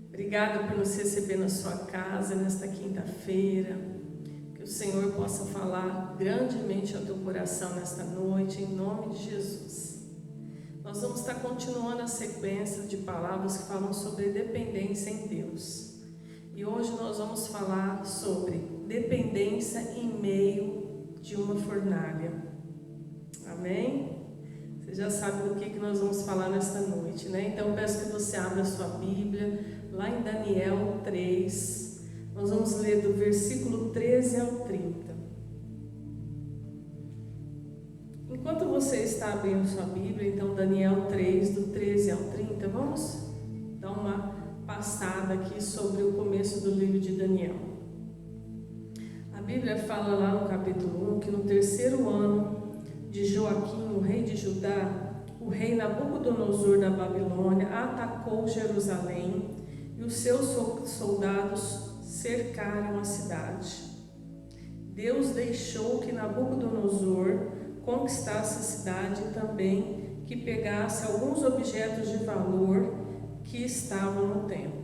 Obrigada por nos receber na sua casa nesta quinta-feira. Que o Senhor possa falar grandemente ao teu coração nesta noite, em nome de Jesus. Nós vamos estar continuando a sequência de palavras que falam sobre dependência em Deus. E hoje nós vamos falar sobre dependência em meio de uma fornalha. Amém? Você já sabe do que nós vamos falar nesta noite, né? Então eu peço que você abra a sua Bíblia, lá em Daniel 3. Nós vamos ler do versículo 13 ao 30. Enquanto você está abrindo sua Bíblia, então Daniel 3, do 13 ao 30, vamos dar uma passada aqui sobre o começo do livro de Daniel. A Bíblia fala lá no capítulo 1 que no terceiro ano de Joaquim, o rei de Judá, o rei Nabucodonosor da Babilônia atacou Jerusalém e os seus soldados cercaram a cidade. Deus deixou que Nabucodonosor conquistasse a cidade e também que pegasse alguns objetos de valor que estavam no templo.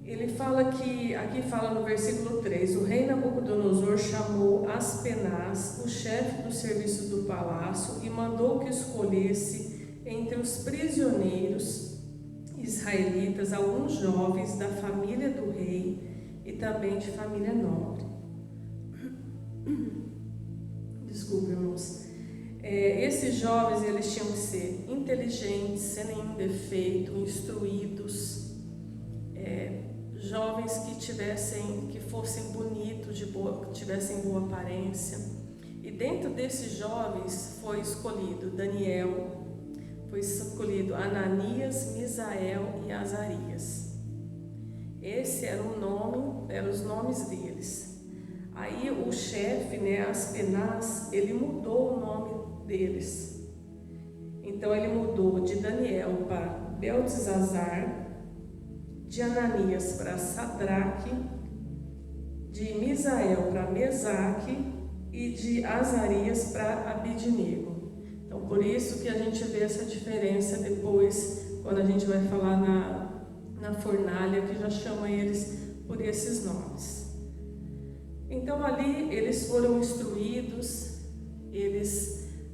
Ele fala que, aqui fala no versículo 3, o rei Nabucodonosor chamou Aspenaz, o chefe do serviço do palácio, e mandou que escolhesse entre os prisioneiros israelitas alguns jovens da família do rei e também de família nobre. Desculpe, irmãos. Esses jovens, eles tinham que ser inteligentes, sem nenhum defeito, instruídos, jovens que fossem bonitos, que tivessem boa aparência. E dentro desses jovens foi escolhido Daniel, foi escolhido Ananias, Misael e Azarias. Esse era eram os nomes deles. Aí o chefe, Aspenaz, ele mudou o nome deles. Então ele mudou de Daniel para Beltesazar, de Ananias para Sadraque, de Misael para Mesaque e de Azarias para Abidnego. Então por isso que a gente vê essa diferença depois, quando a gente vai falar na fornalha, que já chama eles por esses nomes. Então ali eles foram instruídos,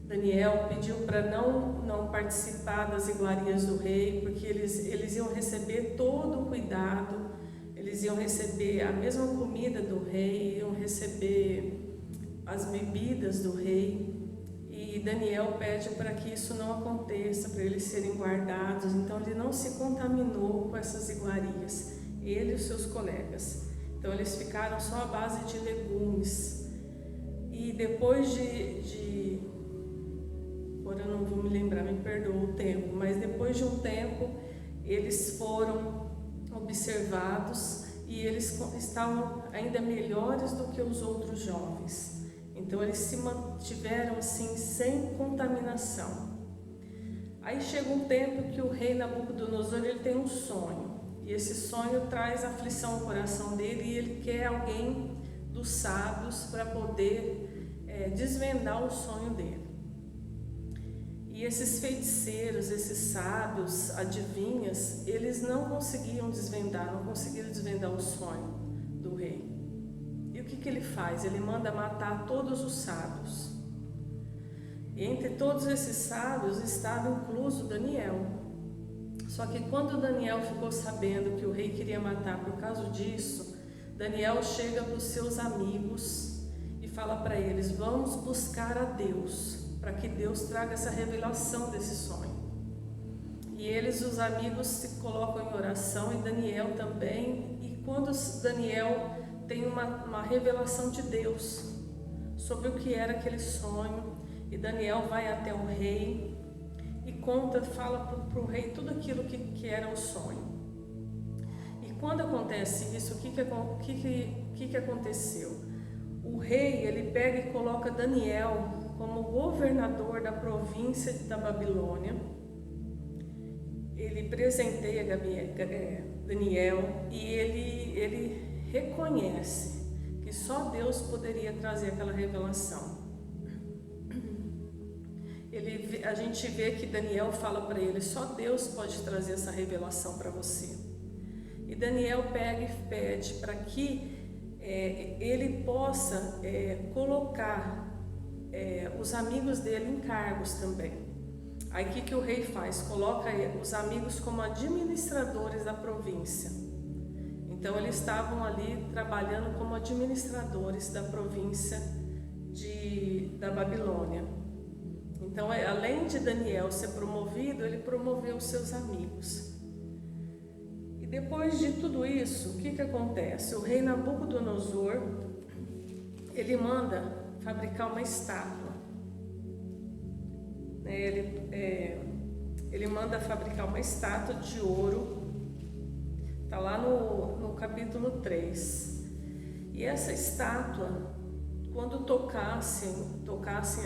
Daniel pediu para não participar das iguarias do rei, porque eles iam receber todo o cuidado, eles iam receber a mesma comida do rei, iam receber as bebidas do rei, e Daniel pede para que isso não aconteça, para eles serem guardados. Então ele não se contaminou com essas iguarias, ele e os seus colegas. Então eles ficaram só à base de legumes. E depois agora eu não vou me lembrar, me perdoa o tempo, mas depois de um tempo eles foram observados e eles estavam ainda melhores do que os outros jovens. Então eles se mantiveram assim, sem contaminação. Aí chega um tempo que o rei Nabucodonosor, ele tem um sonho. E esse sonho traz aflição ao coração dele e ele quer alguém dos sábios para poder desvendar o sonho dele. E esses feiticeiros, esses sábios, adivinhas, eles não conseguiram desvendar o sonho do rei. E o que ele faz? Ele manda matar todos os sábios. E entre todos esses sábios estava incluso Daniel. Só que quando Daniel ficou sabendo que o rei queria matar por causa disso, Daniel chega para os seus amigos e fala para eles: vamos buscar a Deus, para que Deus traga essa revelação desse sonho. E eles, os amigos, se colocam em oração, e Daniel também. E quando Daniel tem uma revelação de Deus sobre o que era aquele sonho, e Daniel vai até o rei e fala para o rei tudo aquilo que era o sonho. E quando acontece isso, o que aconteceu? O rei, ele pega e coloca Daniel como governador da província da Babilônia. Ele presenteia Daniel e ele reconhece que só Deus poderia trazer aquela revelação. Ele a gente vê que Daniel fala para ele, só Deus pode trazer essa revelação para você. E Daniel pega e pede para que ele possa colocar os amigos dele em cargos também. Aí o que o rei faz? Coloca os amigos como administradores da província. Então eles estavam ali trabalhando como administradores da província da Babilônia. Então, além de Daniel ser promovido, ele promoveu os seus amigos. E depois de tudo isso, o que acontece? O rei Nabucodonosor, ele manda fabricar uma estátua. Ele manda fabricar uma estátua de ouro. Está lá no capítulo 3. E essa estátua, quando tocassem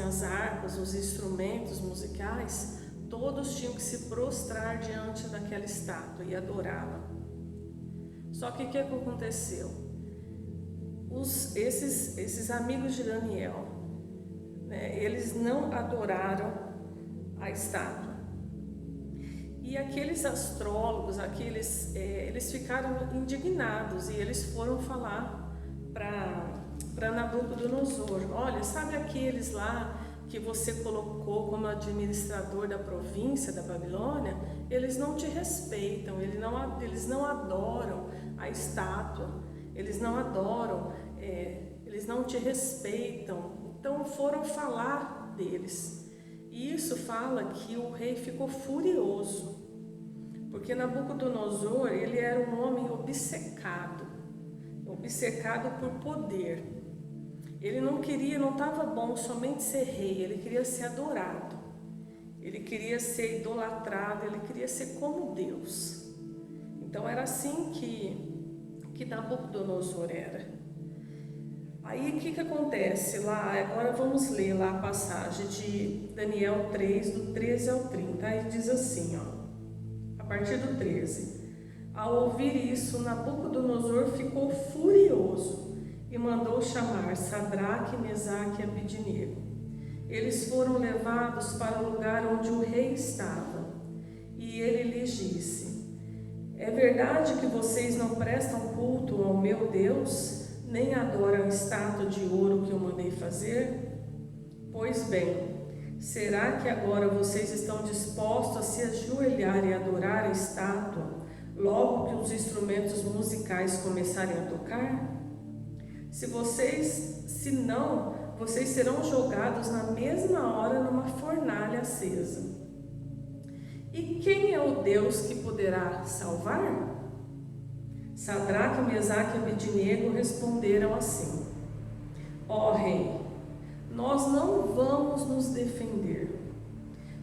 as harpas, os instrumentos musicais, todos tinham que se prostrar diante daquela estátua e adorá-la. Só que o que aconteceu? Esses amigos de Daniel, eles não adoraram a estátua. E aqueles astrólogos, eles ficaram indignados e eles foram falar para Nabucodonosor: olha, sabe aqueles lá que você colocou como administrador da província da Babilônia? Eles não te respeitam, eles não adoram a estátua, eles não adoram, eles não te respeitam. Então foram falar deles. E isso fala que o rei ficou furioso, porque Nabucodonosor, ele era um homem obcecado por poder. Ele não estava bom somente ser rei, ele queria ser adorado, ele queria ser idolatrado, ele queria ser como Deus. Então era assim que Nabucodonosor era. Aí o que acontece lá? Agora vamos ler lá a passagem de Daniel 3, do 13 ao 30. Aí diz assim, a partir do 13: ao ouvir isso, Nabucodonosor ficou furioso e mandou chamar Sadraque, Mesaque e Abidnego. Eles foram levados para o lugar onde o rei estava, e ele lhes disse: é verdade que vocês não prestam culto ao meu Deus, nem adoram a estátua de ouro que eu mandei fazer? Pois bem, será que agora vocês estão dispostos a se ajoelhar e adorar a estátua, logo que os instrumentos musicais começarem a tocar? Se não, vocês serão jogados na mesma hora numa fornalha acesa. E quem é o Deus que poderá salvar? Sadraque, Mesaque e Abidnego responderam assim: ó rei, nós não vamos nos defender,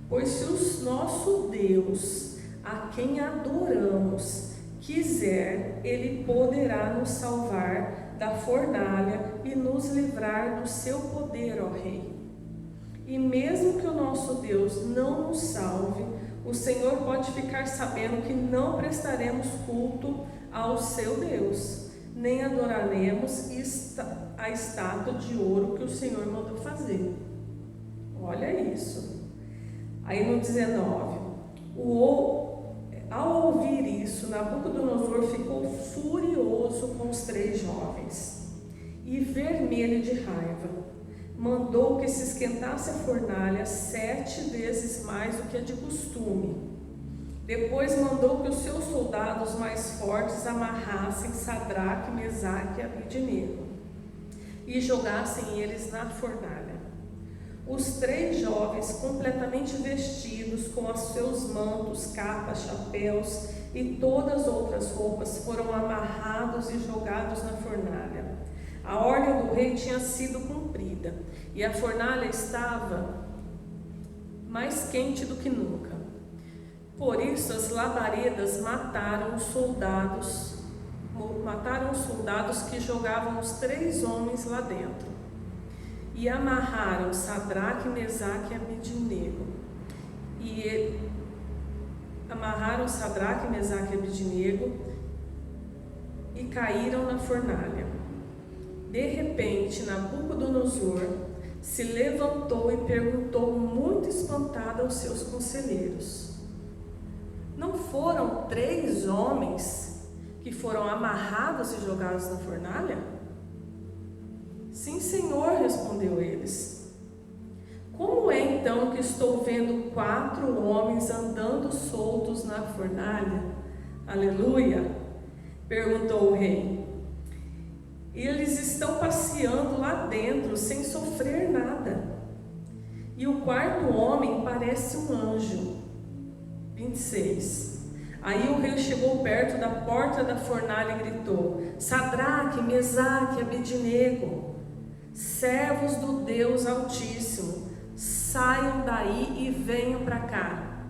pois se o nosso Deus, a quem adoramos, quiser, ele poderá nos salvar da fornalha e nos livrar do seu poder, ó rei. E mesmo que o nosso Deus não nos salve, o Senhor pode ficar sabendo que não prestaremos culto ao seu Deus, nem adoraremos a estátua de ouro que o Senhor mandou fazer. Olha isso. Aí no 19, ao ouvir isso, Nabucodonosor ficou furioso com os 3 jovens e vermelho de raiva. Mandou que se esquentasse a fornalha 7 vezes mais do que a de costume. Depois mandou que os seus soldados mais fortes amarrassem Sadraque, Mesaque e Abidnego e jogassem eles na fornalha. Os 3 jovens, completamente vestidos com os seus mantos, capas, chapéus e todas as outras roupas, foram amarrados e jogados na fornalha. A ordem do rei tinha sido cumprida e a fornalha estava mais quente do que nunca. Por isso as labaredas mataram os soldados que jogavam os 3 homens lá dentro. E amarraram Sadraque, Mesaque e Abidnego. E caíram na fornalha. De repente, Nabucodonosor se levantou e perguntou muito espantada aos seus conselheiros: não foram 3 homens que foram amarrados e jogados na fornalha? Sim, Senhor, respondeu eles. Como é então que estou vendo 4 homens andando soltos na fornalha? Aleluia! Perguntou o rei. Eles estão passeando lá dentro sem sofrer nada. E o 4º homem parece um anjo. 26. Aí o rei chegou perto da porta da fornalha e gritou: Sadraque, Mesaque e Abednego, servos do Deus Altíssimo, saiam daí e venham para cá.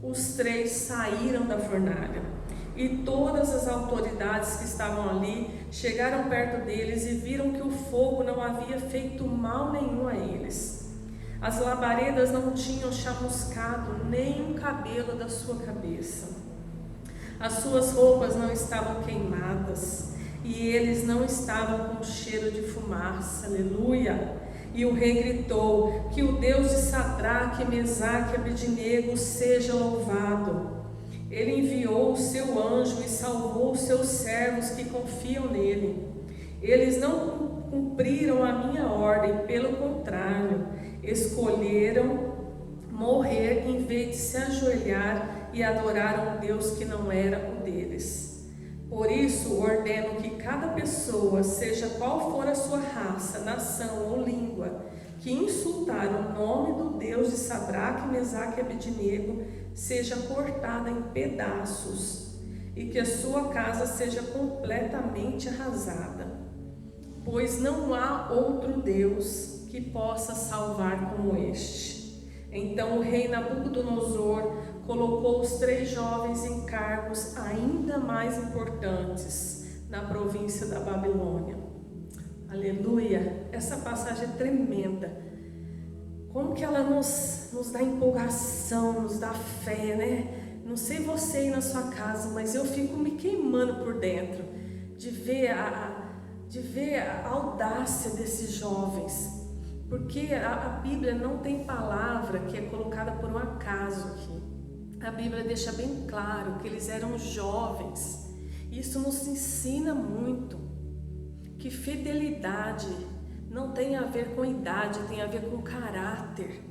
Os 3 saíram da fornalha, e todas as autoridades que estavam ali chegaram perto deles e viram que o fogo não havia feito mal nenhum a eles. As labaredas não tinham chamuscado nem um cabelo da sua cabeça. As suas roupas não estavam queimadas e eles não estavam com cheiro de fumaça. Aleluia! E o rei gritou: que o Deus de Sadraque, Mesaque e Abednego seja louvado. Ele enviou o seu anjo e salvou os seus servos que confiam nele. Eles não cumpriram a minha ordem, pelo contrário, escolheram morrer em vez de se ajoelhar e adorar um Deus que não era o deles. Por isso ordeno que cada pessoa, seja qual for a sua raça, nação ou língua, que insultar o nome do Deus de Sadraque, Mesaque e Abednego, seja cortada em pedaços e que a sua casa seja completamente arrasada, pois não há outro Deus que possa salvar como este. Então o rei Nabucodonosor colocou os 3 jovens em cargos ainda mais importantes na província da Babilônia. Aleluia! Essa passagem é tremenda. Como que ela nos dá empolgação, nos dá fé, né? Não sei você aí na sua casa, mas eu fico me queimando por dentro de ver a audácia desses jovens. Porque a Bíblia não tem palavra que é colocada por um acaso aqui. A Bíblia deixa bem claro que eles eram jovens. Isso nos ensina muito que fidelidade não tem a ver com idade, tem a ver com caráter.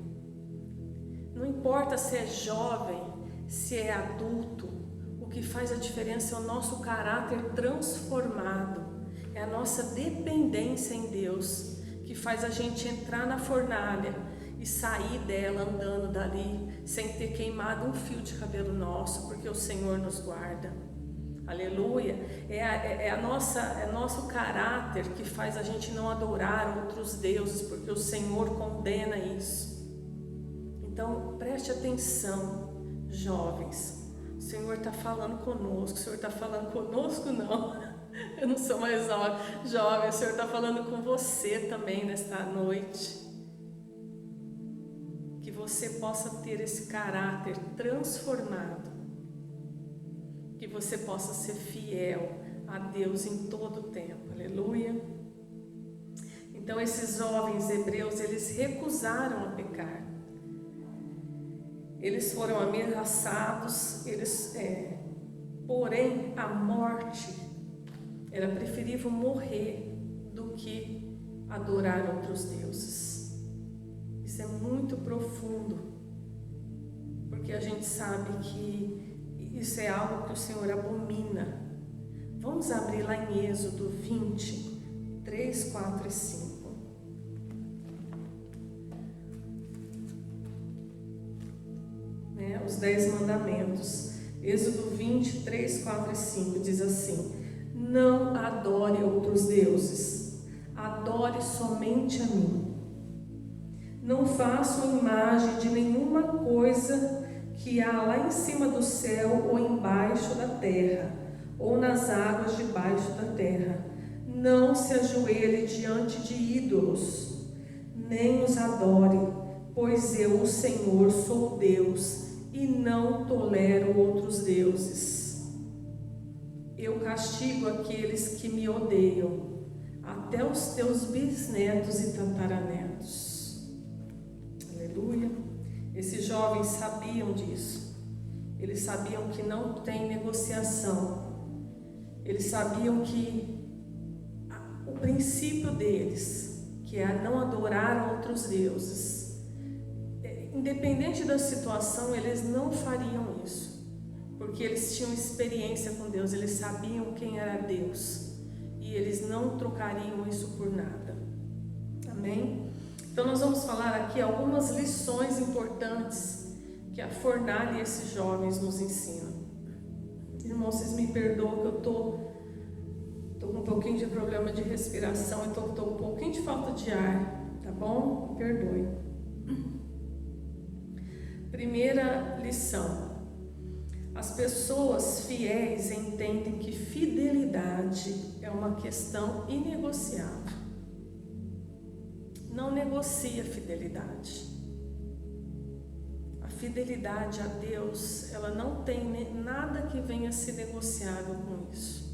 Não importa se é jovem, se é adulto, o que faz a diferença é o nosso caráter transformado, é a nossa dependência em Deus, que faz a gente entrar na fornalha e sair dela andando dali, sem ter queimado um fio de cabelo nosso, porque o Senhor nos guarda. Aleluia! É nosso caráter que faz a gente não adorar outros deuses, porque o Senhor condena isso. Então preste atenção, jovens. O Senhor está falando conosco. O Senhor está falando conosco? Não, eu não sou mais jovem. O Senhor está falando com você também nesta noite. Que você possa ter esse caráter transformado, que você possa ser fiel a Deus em todo o tempo. Aleluia! Então esses jovens hebreus, eles recusaram a pecar. Eles foram ameaçados, porém a morte era preferível morrer do que adorar outros deuses. Isso é muito profundo, porque a gente sabe que isso é algo que o Senhor abomina. Vamos abrir lá em Êxodo 20, 3, 4 e 5. Os 10 mandamentos. Êxodo 20, 3, 4 e 5 diz assim: não adore outros deuses, adore somente a mim. Não façam imagem de nenhuma coisa que há lá em cima do céu ou embaixo da terra, ou nas águas debaixo da terra. Não se ajoelhe diante de ídolos, nem os adore, pois eu, o Senhor, sou Deus e não tolero outros deuses. Eu castigo aqueles que me odeiam, até os teus bisnetos e tataranetos. alimentos. Aleluia. Esses jovens sabiam disso. Eles sabiam que não tem negociação. Eles sabiam que o princípio deles, que é não adorar outros deuses, independente da situação, eles não fariam isso, porque eles tinham experiência com Deus, eles sabiam quem era Deus e eles não trocariam isso por nada. Amém? Então nós vamos falar aqui algumas lições importantes que a fornalha e esses jovens nos ensinam. Irmãos, vocês me perdoam que eu estou com um pouquinho de problema de respiração, então estou com um pouquinho de falta de ar, tá bom? Perdoe. Primeira lição: as pessoas fiéis entendem que fidelidade é uma questão inegociável. Não negocia fidelidade. A fidelidade a Deus, ela não tem nada que venha a ser negociável com isso.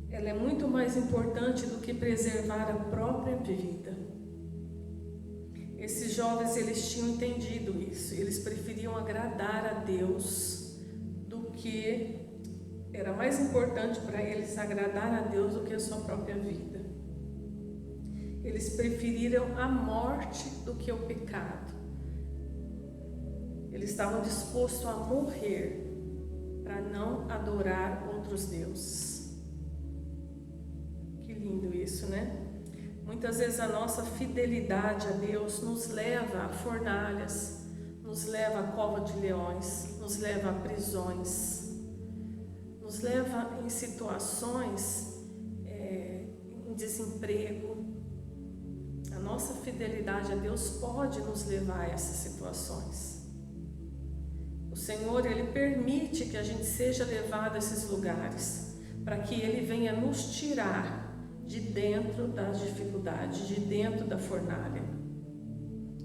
Ela é muito mais importante do que preservar a própria vida. Esses jovens, eles tinham entendido isso. Eles preferiam agradar a Deus do que... Era mais importante para eles agradar a Deus do que a sua própria vida. Eles preferiram a morte do que o pecado. Eles estavam dispostos a morrer para não adorar outros deuses. Que lindo isso, né? Muitas vezes a nossa fidelidade a Deus nos leva a fornalhas, nos leva a cova de leões, nos leva a prisões, nos leva em situações, em desemprego. A nossa fidelidade a Deus pode nos levar a essas situações. O Senhor, Ele permite que a gente seja levado a esses lugares, para que Ele venha nos tirar de dentro das dificuldades, de dentro da fornalha.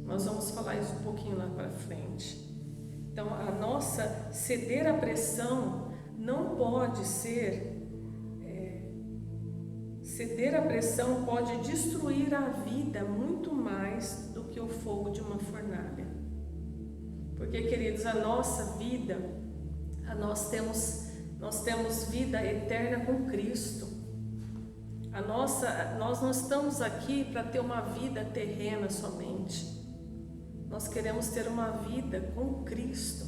Nós vamos falar isso um pouquinho lá para frente. Então, a nossa ceder à pressão não pode ser... Ceder à pressão pode destruir a vida muito mais do que o fogo de uma fornalha. Porque, queridos, a nossa vida, nós temos vida eterna com Cristo. Nós não estamos aqui para ter uma vida terrena somente. Nós queremos ter uma vida com Cristo.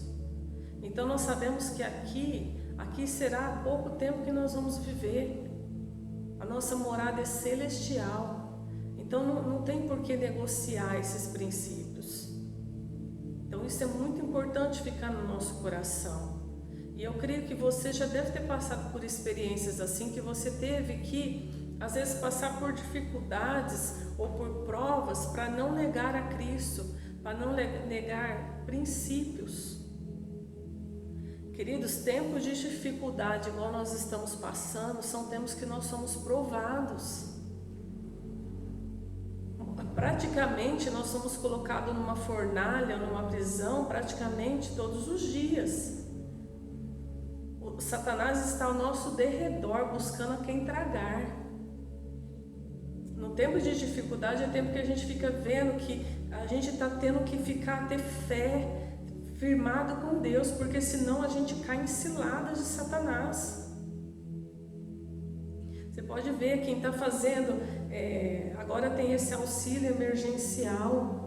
Então nós sabemos que aqui será pouco tempo que nós vamos viver. A nossa morada é celestial. Então não tem por que negociar esses princípios. Então isso é muito importante ficar no nosso coração. E eu creio que você já deve ter passado por experiências assim, que você teve que, às vezes, passar por dificuldades ou por provas para não negar a Cristo, para não negar princípios. Queridos, tempos de dificuldade, igual nós estamos passando, são tempos que nós somos provados. Praticamente nós somos colocados numa fornalha, numa prisão, praticamente todos os dias. O Satanás está ao nosso derredor, buscando a quem tragar. No tempo de dificuldade é tempo que a gente fica vendo que a gente está tendo que ter fé, firmado com Deus, porque senão a gente cai em ciladas de Satanás. Você pode ver quem está fazendo, agora tem esse auxílio emergencial.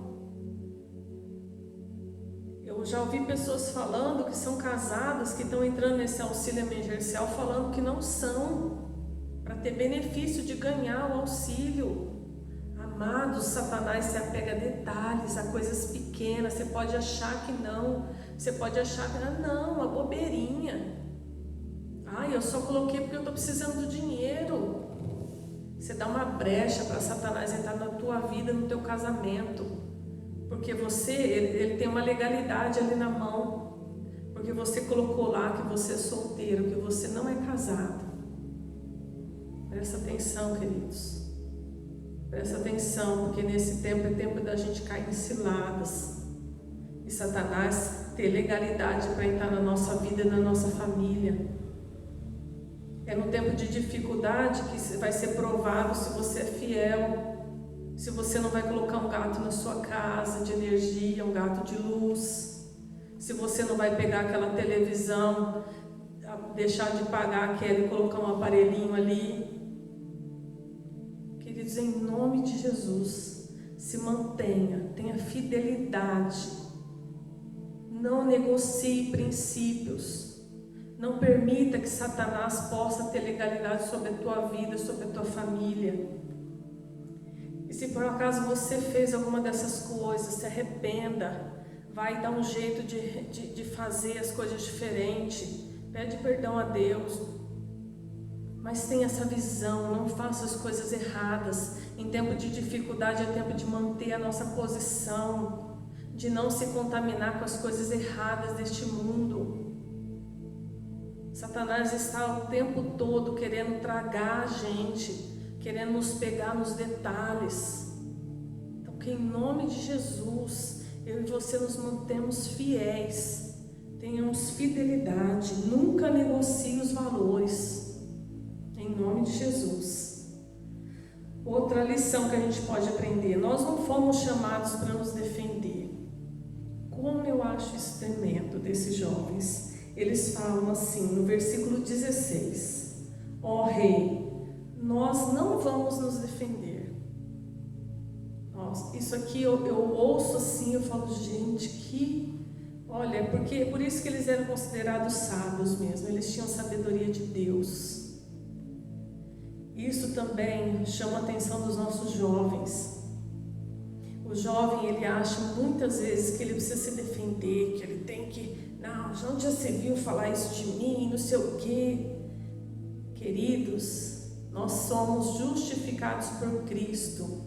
Eu já ouvi pessoas falando que são casadas, que estão entrando nesse auxílio emergencial, falando que não são, para ter benefício de ganhar o auxílio. Amados, Satanás se apega a detalhes, a coisas pequenas. Você pode achar que não, você pode achar que não, uma bobeirinha. Eu só coloquei porque eu estou precisando do dinheiro. Você dá uma brecha para Satanás entrar na tua vida, no teu casamento, porque ele tem uma legalidade ali na mão, porque você colocou lá que você é solteiro, que você não é casado. Presta atenção, queridos. Presta atenção, porque nesse tempo é tempo da gente cair em ciladas e Satanás ter legalidade para entrar na nossa vida e na nossa família. É no tempo de dificuldade que vai ser provado se você é fiel, se você não vai colocar um gato na sua casa de energia, um gato de luz, se você não vai pegar aquela televisão, deixar de pagar aquela e colocar um aparelhinho ali. Queridos, em nome de Jesus, se mantenha, tenha fidelidade, não negocie princípios, não permita que Satanás possa ter legalidade sobre a tua vida, sobre a tua família. E se por acaso você fez alguma dessas coisas, se arrependa, vai dar um jeito de fazer as coisas diferentes, pede perdão a Deus, mas tenha essa visão, não faça as coisas erradas. Em tempo de dificuldade é tempo de manter a nossa posição, de não se contaminar com as coisas erradas deste mundo. Satanás está o tempo todo querendo tragar a gente, querendo nos pegar nos detalhes. Então, que em nome de Jesus, eu e você nos mantemos fiéis, tenhamos fidelidade, nunca negocie os valores, em nome de Jesus. Outra lição que a gente pode aprender: nós não fomos chamados para nos defender. Como eu acho isso tremendo desses jovens. Eles falam assim no versículo 16: ó Rei, nós não vamos nos defender. Nossa, isso aqui eu ouço assim, eu falo, gente, que... Olha, porque por isso que eles eram considerados sábios mesmo, eles tinham sabedoria de Deus. Isso também chama a atenção dos nossos jovens. O jovem, ele acha muitas vezes que ele precisa se defender, que ele tem que... Não, onde já se viu falar isso de mim, não sei o quê. Queridos, nós somos justificados por Cristo.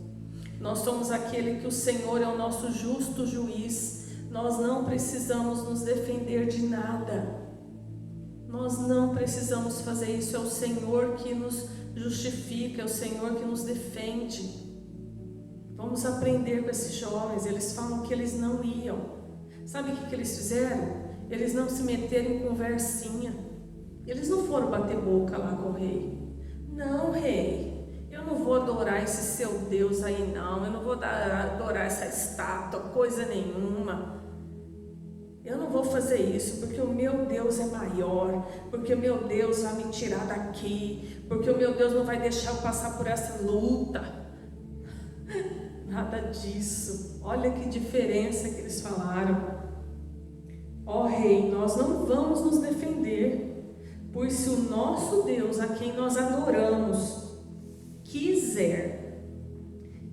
Nós somos aquele que o Senhor é o nosso justo juiz. Nós não precisamos nos defender de nada. Nós não precisamos fazer isso. É o Senhor que nos justifica, é o Senhor que nos defende. Vamos aprender com esses jovens. Eles falam que eles não iam. Sabe o que eles fizeram? Eles não se meteram em conversinha. Eles não foram bater boca lá com o rei. Não, rei, eu não vou adorar esse seu Deus aí não. Eu não vou adorar essa estátua, coisa nenhuma. Eu não vou fazer isso, porque o meu Deus é maior, porque o meu Deus vai me tirar daqui, porque o meu Deus não vai deixar eu passar por essa luta. Nada disso. Olha que diferença que eles falaram. Ó Rei, nós não vamos nos defender, pois se o nosso Deus, a quem nós adoramos, quiser,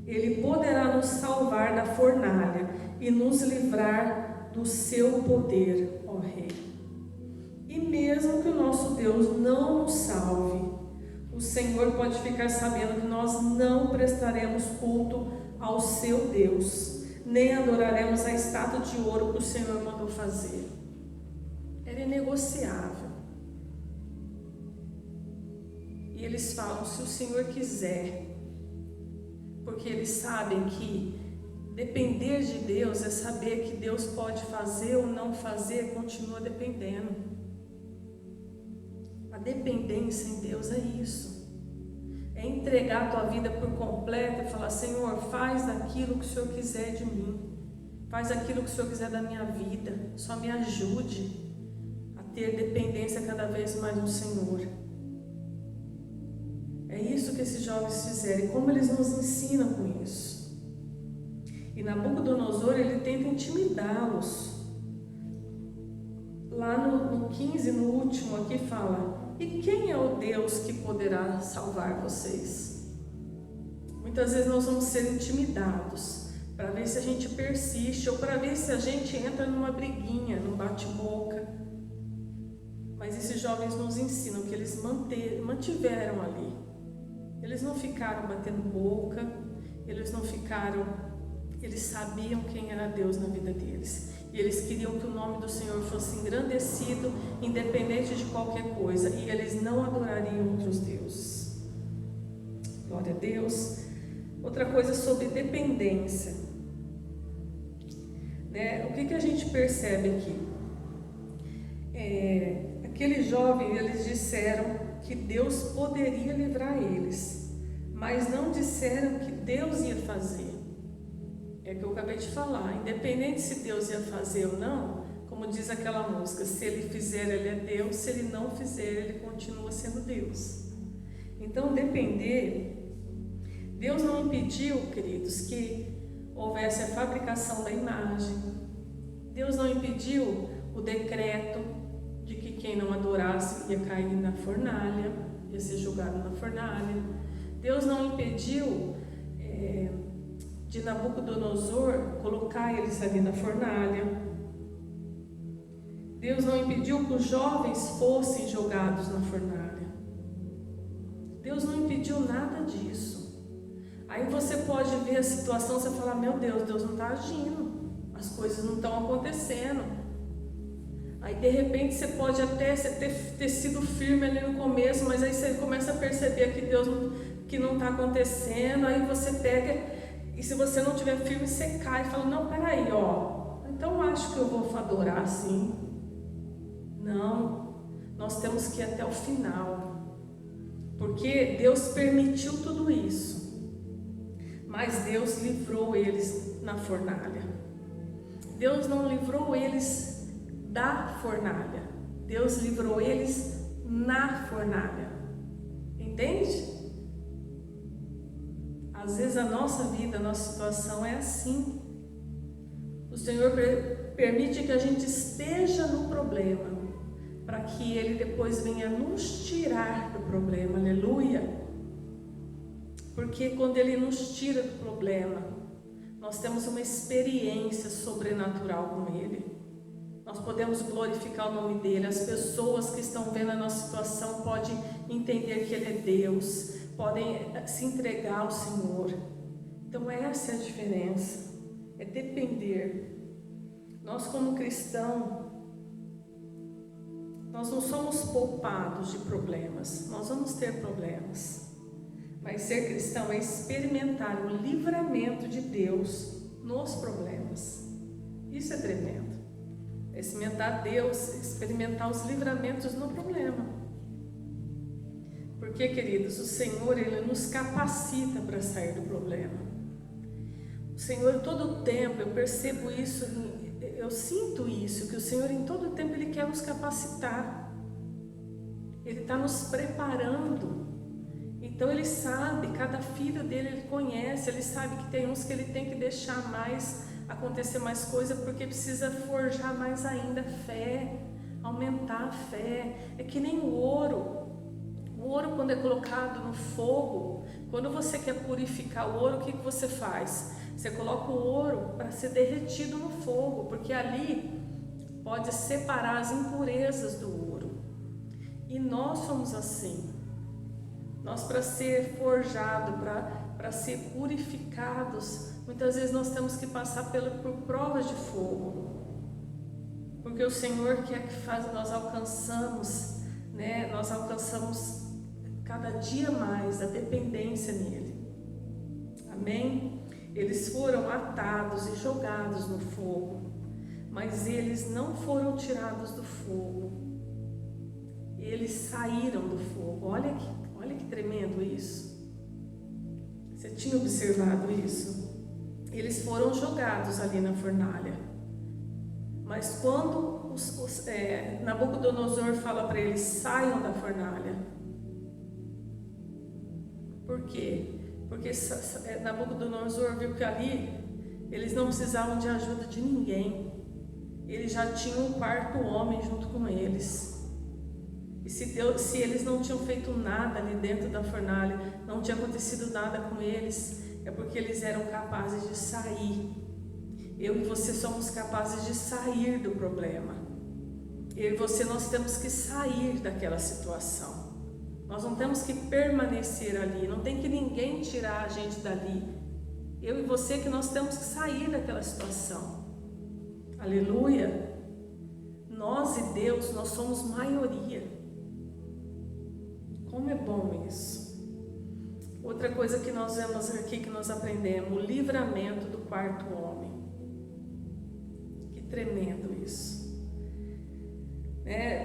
Ele poderá nos salvar da fornalha e nos livrar do seu poder, ó Rei. E mesmo que o nosso Deus não nos salve, o Senhor pode ficar sabendo que nós não prestaremos culto ao seu Deus, nem adoraremos a estátua de ouro que o Senhor mandou fazer. Era inegociável. E eles falam, se o Senhor quiser, porque eles sabem que depender de Deus é saber que Deus pode fazer ou não fazer, continua dependendo. A dependência em Deus é isso. É entregar a tua vida por completo e falar, Senhor, faz aquilo que o Senhor quiser de mim. Faz aquilo que o Senhor quiser da minha vida. Só me ajude a ter dependência cada vez mais no Senhor. É isso que esses jovens fizeram. E como eles nos ensinam com isso. E Nabucodonosor, ele tenta intimidá-los. Lá no 15, no último aqui fala... E quem é o Deus que poderá salvar vocês? Muitas vezes nós vamos ser intimidados para ver se a gente persiste ou para ver se a gente entra numa briguinha, num bate-boca. Mas esses jovens nos ensinam que eles mantiveram ali. Eles não ficaram batendo boca, eles sabiam quem era Deus na vida deles. E eles queriam que o nome do Senhor fosse engrandecido, independente de qualquer coisa. E eles não adorariam outros deuses. Glória a Deus. Outra coisa sobre dependência. O que a gente percebe aqui? Aqueles jovens, eles disseram que Deus poderia livrar eles. mas não disseram que Deus ia fazer. É o que eu acabei de falar, independente se Deus ia fazer ou não, como diz aquela música, se Ele fizer, Ele é Deus, se Ele não fizer, Ele continua sendo Deus. Então, Deus não impediu, queridos, que houvesse a fabricação da imagem. Deus não impediu o decreto de que quem não adorasse ia cair na fornalha, ia ser julgado na fornalha. Deus não impediu de Nabucodonosor colocar eles ali na fornalha. Deus não impediu que os jovens fossem jogados na fornalha. Deus não impediu nada disso. Aí você pode ver a situação, você fala, meu Deus, Deus não está agindo, as coisas não estão acontecendo. Aí de repente você pode até ter sido firme ali no começo, mas aí você começa a perceber que não está acontecendo, aí você pega, e se você não estiver firme, você cai e fala, não, peraí, então acho que eu vou adorar assim. Não, nós temos que ir até o final, porque Deus permitiu tudo isso, mas Deus livrou eles na fornalha. Deus não livrou eles da fornalha, Deus livrou eles na fornalha, entende? Às vezes a nossa vida, a nossa situação é assim. O Senhor permite que a gente esteja no problema, para que Ele depois venha nos tirar do problema, aleluia. Porque quando Ele nos tira do problema, nós temos uma experiência sobrenatural com Ele. Nós podemos glorificar o nome dEle. As pessoas que estão vendo a nossa situação podem entender que Ele é Deus, podem se entregar ao Senhor. Então essa é a diferença, é depender. Nós como cristãos, nós não somos poupados de problemas, nós vamos ter problemas, mas ser cristão é experimentar o livramento de Deus nos problemas. Isso é tremendo, é experimentar Deus, experimentar os livramentos no problema. Porque, queridos, o Senhor, Ele nos capacita para sair do problema. O Senhor, todo o tempo, eu percebo isso, eu sinto isso, que o Senhor, em todo o tempo, Ele quer nos capacitar. Ele está nos preparando. Então, Ele sabe, cada filho dEle, Ele conhece, Ele sabe que tem uns que Ele tem que deixar mais, acontecer mais coisa, porque precisa forjar mais ainda a fé, aumentar a fé. É que nem o ouro. O ouro, quando é colocado no fogo, quando você quer purificar o ouro, o que você faz? Você coloca o ouro para ser derretido no fogo, porque ali pode separar as impurezas do ouro. E nós somos assim. Nós, para ser forjado, para ser purificados, muitas vezes nós temos que passar por provas de fogo. Porque o Senhor quer que nós alcançamos, né? Nós alcançamos cada dia mais a dependência nele. Amém? Eles foram atados e jogados no fogo, mas eles não foram tirados do fogo. Eles saíram do fogo. Olha que tremendo isso. Você tinha observado isso? Eles foram jogados ali na fornalha. Mas quando Nabucodonosor fala para eles, saiam da fornalha. Por quê? Porque Nabucodonosor viu que ali eles não precisavam de ajuda de ninguém. Eles já tinham um quarto homem junto com eles. E se eles não tinham feito nada ali dentro da fornalha, não tinha acontecido nada com eles, é porque eles eram capazes de sair. Eu e você somos capazes de sair do problema. Eu e você, nós temos que sair daquela situação. Nós não temos que permanecer ali, não tem que ninguém tirar a gente dali. Eu e você que nós temos que sair daquela situação. Aleluia! Nós e Deus, nós somos maioria. Como é bom isso! Outra coisa que nós vemos aqui, que nós aprendemos, o livramento do quarto homem. Que tremendo isso!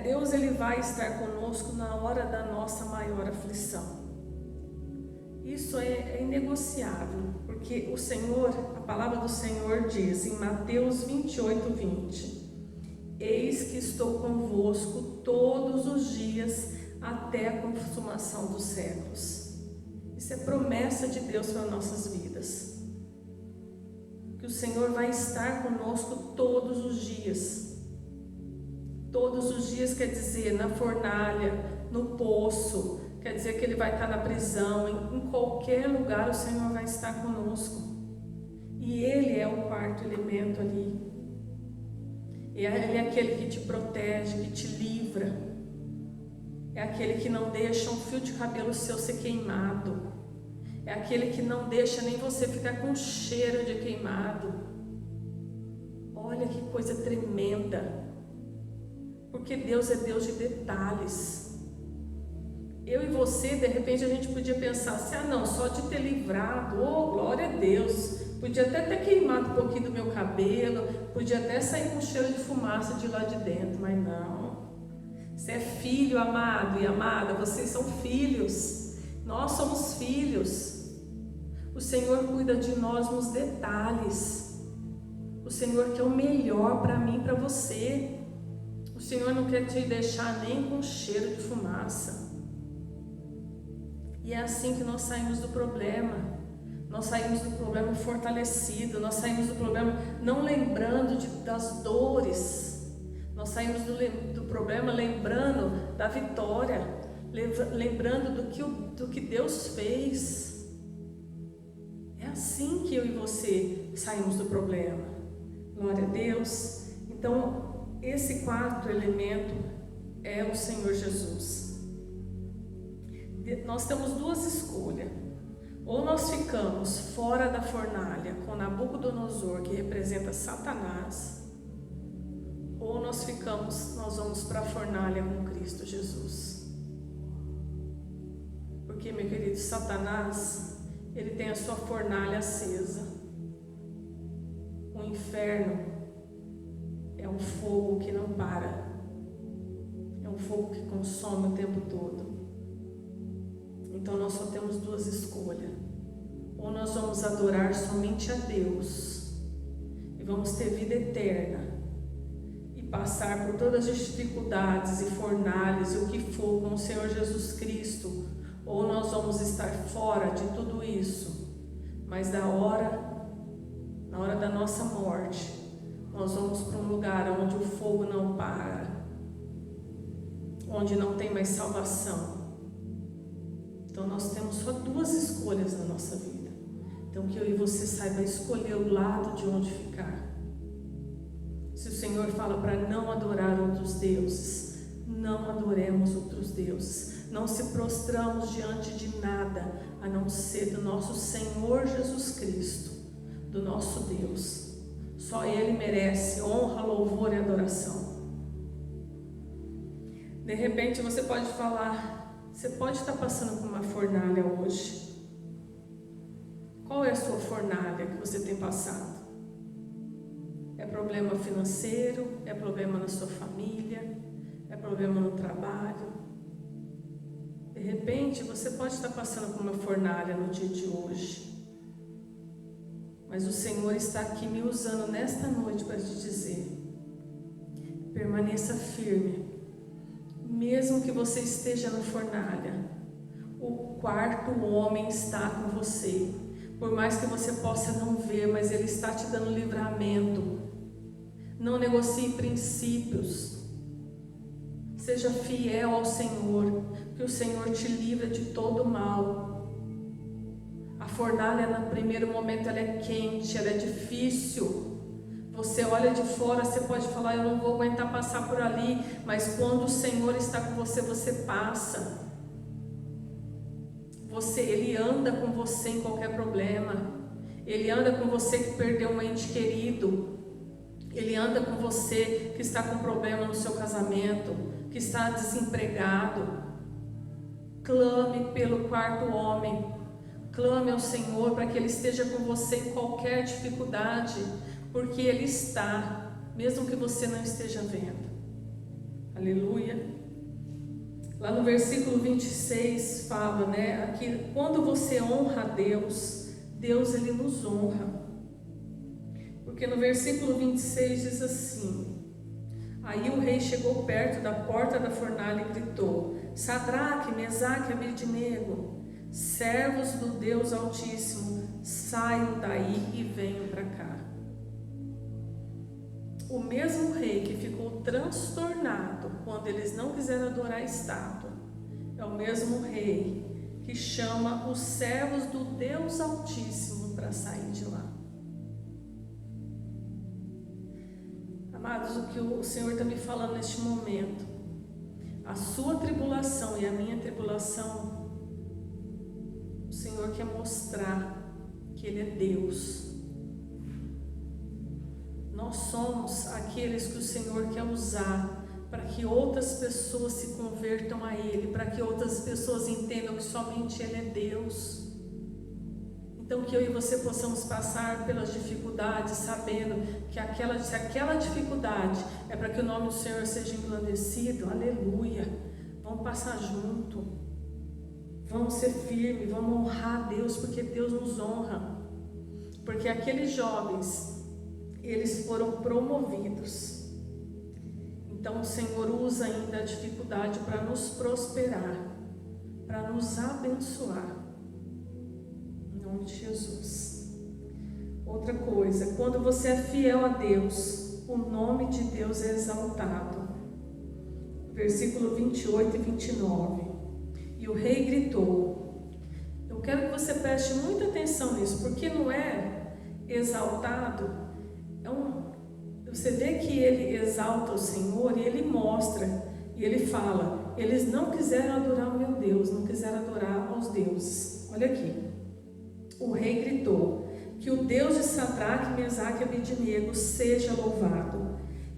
Deus, Ele vai estar conosco na hora da nossa maior aflição. Isso é inegociável, porque o Senhor, a palavra do Senhor diz em Mateus 28:20: eis que estou convosco todos os dias até a consumação dos séculos. Isso é promessa de Deus para nossas vidas, que o Senhor vai estar conosco todos os dias. Todos os dias quer dizer na fornalha, no poço, quer dizer que Ele vai estar na prisão, em qualquer lugar o Senhor vai estar conosco. E Ele é o quarto elemento ali. Ele é aquele que te protege, que te livra. É aquele que não deixa um fio de cabelo seu ser queimado. É aquele que não deixa nem você ficar com cheiro de queimado. Olha que coisa tremenda. Porque Deus é Deus de detalhes. Eu e você, de repente, a gente podia pensar assim, não, só de ter livrado, oh, glória a Deus. Podia até ter queimado um pouquinho do meu cabelo, podia até sair com cheiro de fumaça de lá de dentro, mas não. Você é filho, amado e amada, vocês são filhos. Nós somos filhos. O Senhor cuida de nós nos detalhes. O Senhor quer o melhor para mim e para você. O Senhor não quer te deixar nem com cheiro de fumaça. E é assim que nós saímos do problema. Nós saímos do problema fortalecido. Nós saímos do problema não lembrando das dores. Nós saímos do problema lembrando da vitória. Lembrando do que Deus fez. É assim que eu e você saímos do problema. Glória a Deus. Então, esse quarto elemento é o Senhor Jesus. Nós temos duas escolhas. Ou nós ficamos fora da fornalha com Nabucodonosor, que representa Satanás, ou nós vamos para a fornalha com Cristo Jesus. Porque, meu querido, Satanás, ele tem a sua fornalha acesa. O inferno é um fogo que não para. É um fogo que consome o tempo todo. Então nós só temos duas escolhas. Ou nós vamos adorar somente a Deus e vamos ter vida eterna e passar por todas as dificuldades e fornalhas e o que for com o Senhor Jesus Cristo, ou nós vamos estar fora de tudo isso, mas na hora da nossa morte, nós vamos para um lugar onde o fogo não para, onde não tem mais salvação. Então nós temos só duas escolhas na nossa vida. Então que eu e você saiba escolher o lado de onde ficar. Se o Senhor fala para não adorar outros deuses, não adoremos outros deuses. Não se prostramos diante de nada, a não ser do nosso Senhor Jesus Cristo, do nosso Deus. Só Ele merece honra, louvor e adoração. De repente você pode falar, você pode estar passando por uma fornalha hoje. Qual é a sua fornalha que você tem passado? É problema financeiro? É problema na sua família? É problema no trabalho? De repente você pode estar passando por uma fornalha no dia de hoje. Mas o Senhor está aqui me usando nesta noite para te dizer: permaneça firme. Mesmo que você esteja na fornalha, o quarto homem está com você. Por mais que você possa não ver, mas Ele está te dando livramento. Não negocie princípios. Seja fiel ao Senhor, que o Senhor te livra de todo mal. A fornalha, no primeiro momento, ela é quente, ela é difícil. Você olha de fora, você pode falar, eu não vou aguentar passar por ali, mas quando o Senhor está com você, você passa. Ele anda com você em qualquer problema. Ele anda com você que perdeu um ente querido. Ele anda com você que está com problema no seu casamento, que está desempregado. Clame pelo quarto homem. Clame ao Senhor para que Ele esteja com você em qualquer dificuldade. Porque Ele está, mesmo que você não esteja vendo. Aleluia. Lá no versículo 26 fala, né, aqui, quando você honra a Deus, Deus ele nos honra. Porque no versículo 26 diz assim: aí o rei chegou perto da porta da fornalha e gritou: Sadraque, Mesaque e Abednego, servos do Deus Altíssimo, saiam daí e venham para cá. O mesmo rei que ficou transtornado quando eles não quiseram adorar a estátua, é o mesmo rei que chama os servos do Deus Altíssimo para sair de lá. Amados, o que o Senhor está me falando neste momento, a sua tribulação e a minha tribulação, o Senhor quer mostrar que Ele é Deus. Nós somos aqueles que o Senhor quer usar para que outras pessoas se convertam a Ele, para que outras pessoas entendam que somente Ele é Deus. Então que eu e você possamos passar pelas dificuldades, sabendo que se aquela dificuldade é para que o nome do Senhor seja engrandecido, aleluia, vamos passar junto, vamos ser firmes, vamos honrar a Deus, porque Deus nos honra. Porque aqueles jovens, eles foram promovidos. Então o Senhor usa ainda a dificuldade para nos prosperar, para nos abençoar. Em nome de Jesus. Outra coisa, quando você é fiel a Deus, o nome de Deus é exaltado. Versículo 28 e 29. E o rei gritou. Eu quero que você preste muita atenção nisso, porque não é exaltado, você vê que ele exalta o Senhor e ele mostra, e ele fala, eles não quiseram adorar o meu Deus, não quiseram adorar aos deuses. Olha aqui, o rei gritou, que o Deus de Sadraque, Mesaque e Abednego seja louvado.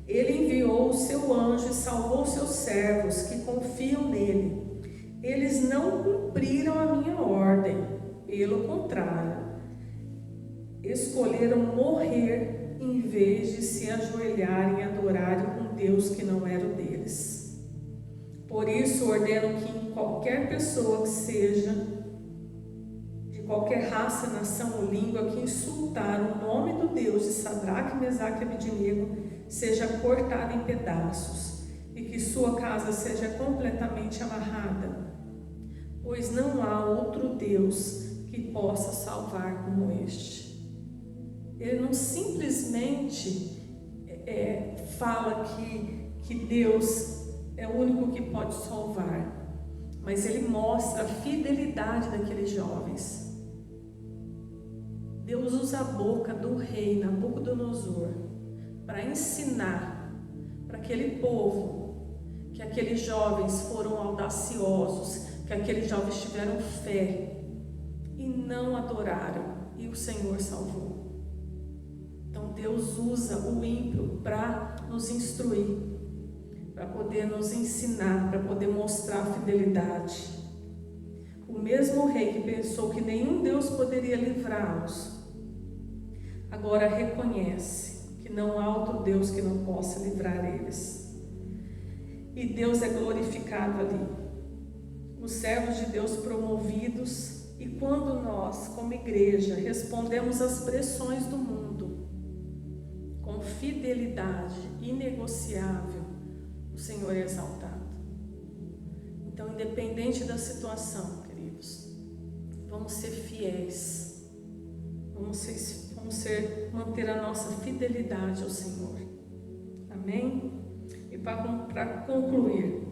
Ele enviou o seu anjo e salvou seus servos que confiam nele. Eles não cumpriram a minha ordem, pelo contrário, escolheram morrer em vez de se ajoelharem e adorarem um Deus que não era o deles. Por isso ordeno que qualquer pessoa que seja de qualquer raça, nação ou língua que insultar o nome do Deus de Sadraque, Mesaque e Abednego seja cortada em pedaços e que sua casa seja completamente amarrada, pois não há outro Deus que possa salvar como este. Ele não simplesmente fala que Deus é o único que pode salvar, mas ele mostra a fidelidade daqueles jovens. Deus usa a boca do rei Nabucodonosor para ensinar para aquele povo que aqueles jovens foram audaciosos, que aqueles jovens tiveram fé e não adoraram, e o Senhor salvou. Então Deus usa o ímpio para nos instruir, para poder nos ensinar, para poder mostrar a fidelidade. O mesmo rei que pensou que nenhum Deus poderia livrá-los, agora reconhece que não há outro Deus que não possa livrar eles. E Deus é glorificado ali. Os servos de Deus promovidos, e quando nós, como igreja, respondemos às pressões do mundo com fidelidade inegociável, o Senhor é exaltado. Então, independente da situação, queridos, vamos ser fiéis, manter a nossa fidelidade ao Senhor. Amém? E para concluir,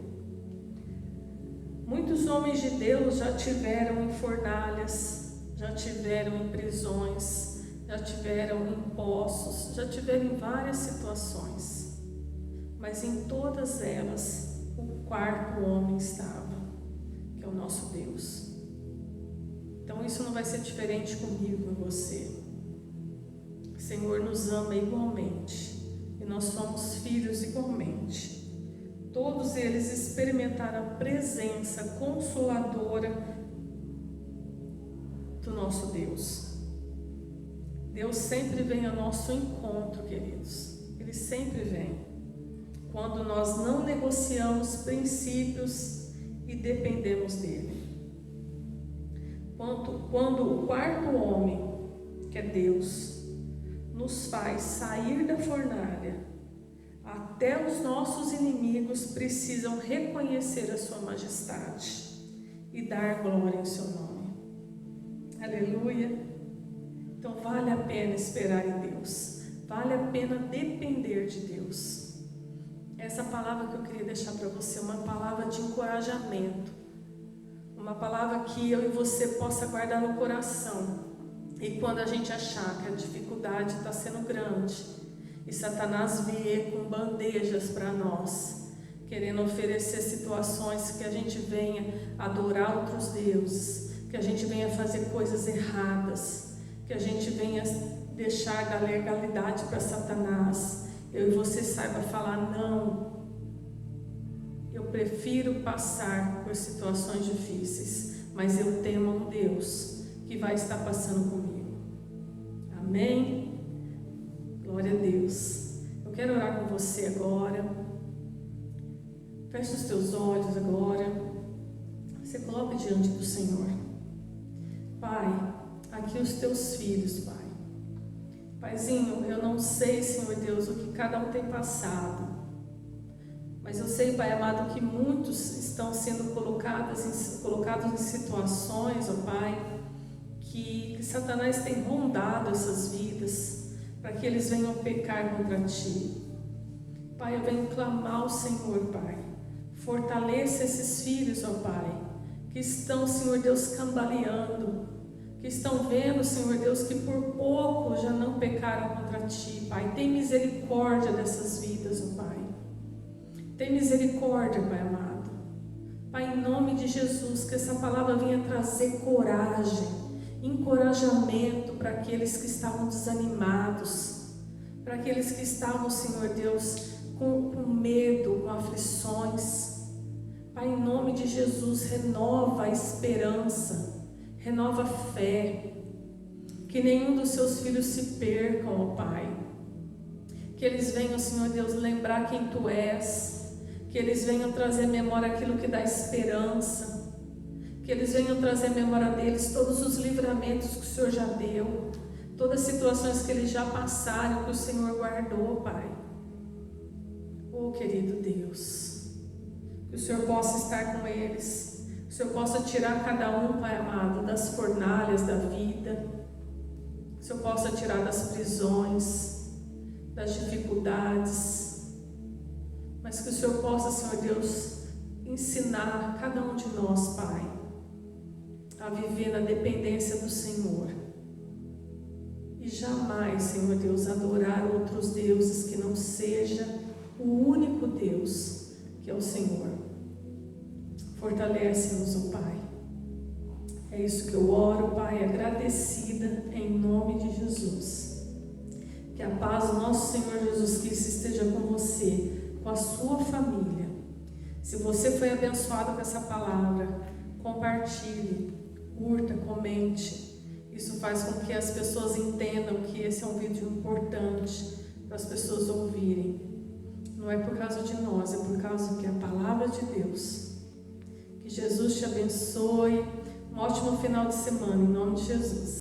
muitos homens de Deus já tiveram em fornalhas, já tiveram em prisões, já tiveram em poços, já tiveram em várias situações, mas em todas elas o quarto homem estava, que é o nosso Deus. Então isso não vai ser diferente comigo, com você. O Senhor nos ama igualmente e nós somos filhos igualmente. Todos eles experimentaram a presença consoladora do nosso Deus. Deus sempre vem ao nosso encontro, queridos. Ele sempre vem. Quando nós não negociamos princípios e e dependemos dele. Quando o quarto homem, que é Deus, nos faz sair da fornalha, até os nossos inimigos precisam reconhecer a sua majestade e dar glória em seu nome. Aleluia! Então vale a pena esperar em Deus, vale a pena depender de Deus. Essa palavra que eu queria deixar para você é uma palavra de encorajamento, uma palavra que eu e você possa guardar no coração. E quando a gente achar que a dificuldade está sendo grande e Satanás vier com bandejas para nós, querendo oferecer situações que a gente venha adorar outros deuses, que a gente venha fazer coisas erradas, que a gente venha deixar da legalidade para Satanás, eu e você saiba falar não. Eu prefiro passar por situações difíceis, mas eu temo um Deus que vai estar passando comigo. Amém? Glória a Deus. Eu quero orar com você agora. Feche os teus olhos agora. Você coloca diante do Senhor. Pai, aqui os teus filhos, Pai. Paizinho, eu não sei, Senhor Deus, o que cada um tem passado, mas eu sei, Pai amado, que muitos estão sendo colocados em situações, ó Pai, que Satanás tem rondado essas vidas, para que eles venham pecar contra Ti. Pai, eu venho clamar ao Senhor, Pai, fortaleça esses filhos, ó Pai, que estão, Senhor Deus, cambaleando, que estão vendo, Senhor Deus, que por pouco já não pecaram contra Ti, Pai. Tem misericórdia dessas vidas, ó Pai. Tem misericórdia, Pai amado. Pai, em nome de Jesus, que essa palavra venha trazer coragem, encorajamento para aqueles que estavam desanimados, para aqueles que estavam, Senhor Deus, com medo, com aflições. Pai, em nome de Jesus, renova a esperança, renova a fé, que nenhum dos seus filhos se percam, ó Pai, que eles venham, Senhor Deus, lembrar quem Tu és, que eles venham trazer à memória aquilo que dá esperança, que eles venham trazer à memória deles todos os livramentos que o Senhor já deu, todas as situações que eles já passaram, que o Senhor guardou, Pai. Oh, querido Deus, que o Senhor possa estar com eles, que o Senhor possa tirar cada um, Pai amado, das fornalhas da vida, que o Senhor possa tirar das prisões, das dificuldades, mas que o Senhor possa, Senhor Deus, ensinar cada um de nós, Pai, a viver na dependência do Senhor e jamais, Senhor Deus, adorar outros deuses que não seja o único Deus, que é o Senhor. Fortalece-nos, ó Pai. É isso que eu oro, Pai, agradecida em nome de Jesus. Que a paz do nosso Senhor Jesus Cristo esteja com você, com a sua família. Se você foi abençoado com essa palavra, compartilhe, curta, comente. Isso faz com que as pessoas entendam que esse é um vídeo importante para as pessoas ouvirem. Não é por causa de nós, é por causa que é a palavra de Deus. Que Jesus te abençoe. Um ótimo final de semana, em nome de Jesus.